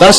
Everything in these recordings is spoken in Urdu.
10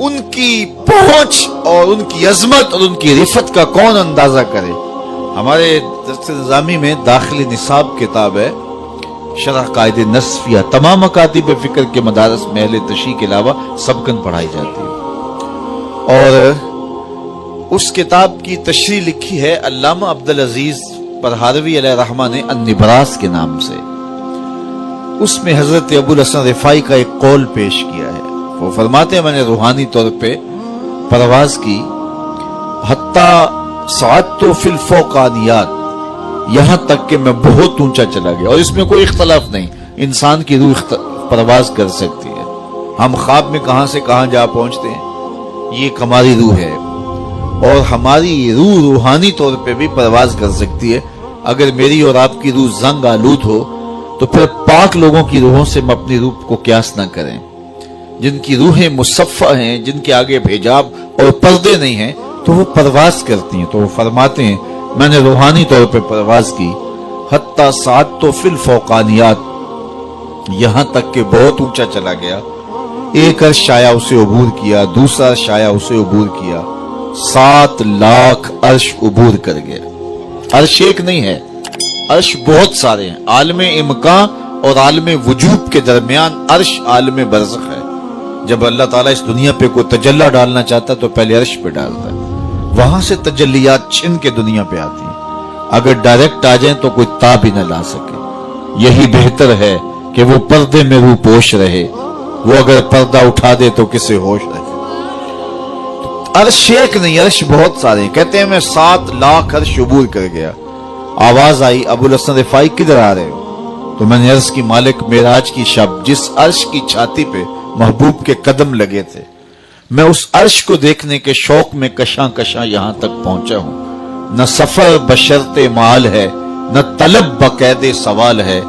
ان کی پہنچ اور ان کی عظمت اور ان کی رفت کا کون اندازہ کرے. ہمارے درس نظامی میں داخلی نصاب کتاب ہے شرح قائد نصفیہ. تمام مکاتب فکر کے مدارس میں اہل تشیع کے علاوہ سبکن پڑھائی جاتی ہے. اور اس کتاب کی تشریح لکھی ہے علامہ عبدالعزیز پرہاروی علیہ رحمہ نے النبراس کے نام سے. اس میں حضرت ابو الحسن رفاعی کا ایک قول پیش کیا ہے. وہ فرماتے ہیں میں نے روحانی طور پہ پرواز کی حتیٰ صعدت فی الفوقانیات، یہاں تک کہ میں بہت اونچا چلا گیا. اور اس میں کوئی اختلاف نہیں، انسان کی روح پرواز کر سکتی ہے. ہم خواب میں کہاں سے کہاں جا پہنچتے ہیں، یہ ایک ہماری روح ہے. اور ہماری روح روحانی طور پہ بھی پرواز کر سکتی ہے. اگر میری اور آپ کی روح زنگ آلود ہو تو پھر پاک لوگوں کی روحوں سے ہم اپنی روح کو قیاس نہ کریں. جن کی روحیں مصفہ ہیں، جن کے آگے حجاب اور پردے نہیں ہیں، تو وہ پرواز کرتی ہیں. تو وہ فرماتے ہیں میں نے روحانی طور پہ پرواز کی حتیٰ صعدت فی الفوقانیات، یہاں تک کہ بہت اونچا چلا گیا. ایک عرش آیا اسے عبور کیا، دوسرا عرش آیا اسے عبور کیا، 7 لاکھ عرش عبور کر گیا. عرش ایک نہیں ہے، عرش بہت سارے ہیں. عالم امکان اور عالم وجود کے درمیان عرش عالم برزخ ہے. جب اللہ تعالیٰ اس دنیا پہ کوئی تجلی ڈالنا چاہتا ہے تو پہلے عرش پہ ڈالتا ہے، وہاں سے تجلیات چھن کے دنیا پہ آتی ہیں. اگر ڈائریکٹ آ جائیں تو کوئی تاب ہی نہ لا سکے. یہی بہتر ہے کہ وہ پردے میں روح پوش رہے. وہ اگر پردہ اٹھا دے تو کسے ہوش رہے. عرش ایک نہیں، عرش بہت سارے ہیں. کہتے ہیں میں 7 لاکھ عرش عبور کر گیا. آواز آئی ابو الحسن رفاعی کدھر آ رہے ہو؟ تو میں نے عرض کی مالک معراج کی شب جس عرش کی چھاتی پہ محبوب کے قدم لگے تھے، میں اس عرش کو دیکھنے کے شوق میں کشاں کشاں یہاں تک پہنچا ہوں. نہ سفر بشرط مال ہے، نہ طلب بقید سوال ہے،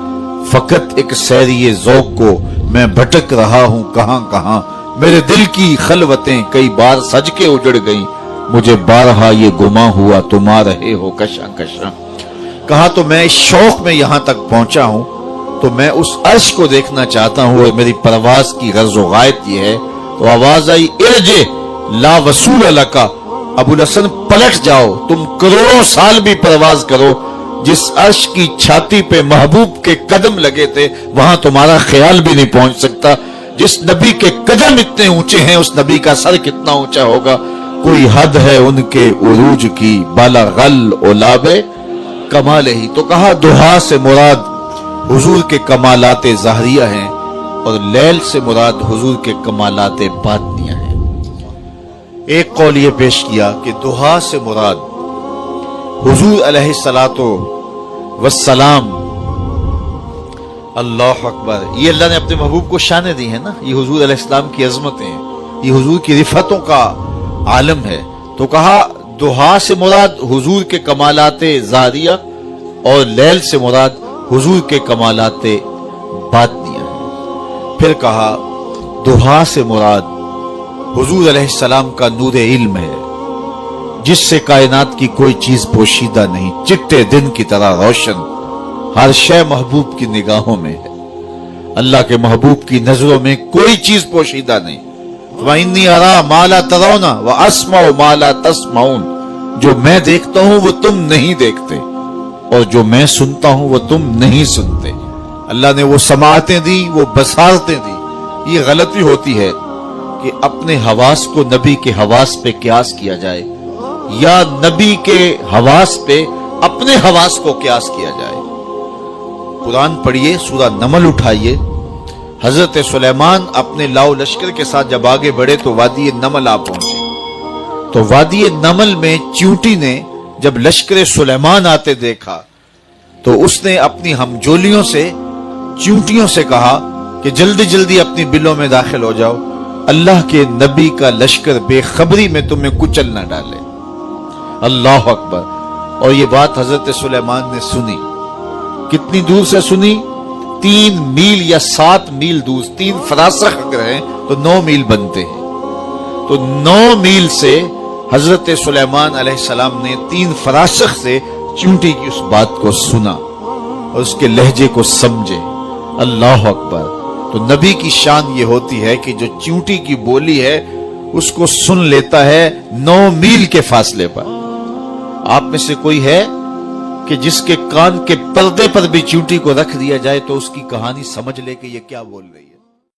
فقط ایک سیری ذوق کو میں بھٹک رہا ہوں کہاں کہاں. میرے دل کی خلوتیں کئی بار سج کے اجڑ گئیں، مجھے بارہا یہ گما ہوا تم آ رہے ہو کشاں کشاں. کہا تو میں اس شوق میں یہاں تک پہنچا ہوں تو میں اس عرش کو دیکھنا چاہتا ہوں اور میری پرواز کی غرض و غایت یہ ہے. تو آواز آئی ارجع لا وصول لکا، ابو الحسن پلٹ جاؤ، تم کروڑوں سال بھی پرواز کرو، جس عرش کی چھاتی پہ محبوب کے قدم لگے تھے وہاں تمہارا خیال بھی نہیں پہنچ سکتا. جس نبی کے قدم اتنے اونچے ہیں اس نبی کا سر کتنا اونچا ہوگا. کوئی حد ہے ان کے عروج کی، بالا غل اولاب کمال ہی. تو کہا دہا سے مراد حضور کے کمالات ظاہریہ ہیں اور لیل سے مراد حضور کے کمالات باطنیہ ہیں. ایک قول یہ پیش کیا کہ دہا سے مراد حضور علیہ الصلوۃ والسلام. اللہ اکبر. یہ اللہ نے اپنے محبوب کو شانیں دی ہیں نا، یہ حضور علیہ السلام کی عظمتیں ہیں، یہ حضور کی رفتوں کا عالم ہے. تو کہا دہا سے مراد حضور کے کمالات ظاہریہ اور لیل سے مراد حضور کے کمالات باطنیہ ہیں. پھر کہا دہا سے مراد حضور علیہ السلام کا نور علم ہے جس سے کائنات کی کوئی چیز پوشیدہ نہیں، چٹے دن کی طرح روشن، ہر شے محبوب کی نگاہوں میں ہے. اللہ کے محبوب کی نظروں میں کوئی چیز پوشیدہ نہیں. وَإِنِّي أَرَىٰ مَا لَا تَرَوْنَ وَأَسْمَعُ مَا لَا تَسْمَعُونَ. جو میں دیکھتا ہوں وہ تم نہیں دیکھتے اور جو میں سنتا ہوں وہ تم نہیں سنتے. اللہ نے وہ سماعتیں دی، وہ بصارتیں دی. یہ غلطی ہوتی ہے کہ اپنے حواس کو نبی کے حواس پہ قیاس کیا جائے یا نبی کے حواس پہ اپنے حواس کو قیاس کیا جائے. قرآن پڑھیے، سورہ نمل اٹھائیے. حضرت سلیمان اپنے لاؤ لشکر کے ساتھ جب آگے بڑھے تو وادی نمل آ پہنچے. تو وادی نمل میں چیونٹی نے جب لشکر سلیمان آتے دیکھا تو اس نے اپنی ہمجولیوں سے چیونٹیوں سے کہا کہ جلدی جلدی اپنی بلوں میں داخل ہو جاؤ، اللہ کے نبی کا لشکر بے خبری میں تمہیں کچل نہ ڈالے. اللہ اکبر. اور یہ بات حضرت سلیمان نے سنی. کتنی دور سے سنی؟ 3 میل یا 7 میل دور. 3 فراسخ اگر ہیں تو 9 میل بنتے ہیں. تو 9 میل سے حضرت سلیمان علیہ السلام نے 3 فراسخ سے چیونٹی کی اس بات کو سنا اور اس کے لہجے کو سمجھے. اللہ اکبر. تو نبی کی شان یہ ہوتی ہے کہ جو چیونٹی کی بولی ہے اس کو سن لیتا ہے 9 میل کے فاصلے پر۔ آپ میں سے کوئی ہے کہ جس کے کان کے پردے پر بھی چیونٹی کو رکھ دیا جائے تو اس کی کہانی سمجھ لے کہ یہ کیا بول رہی ہے؟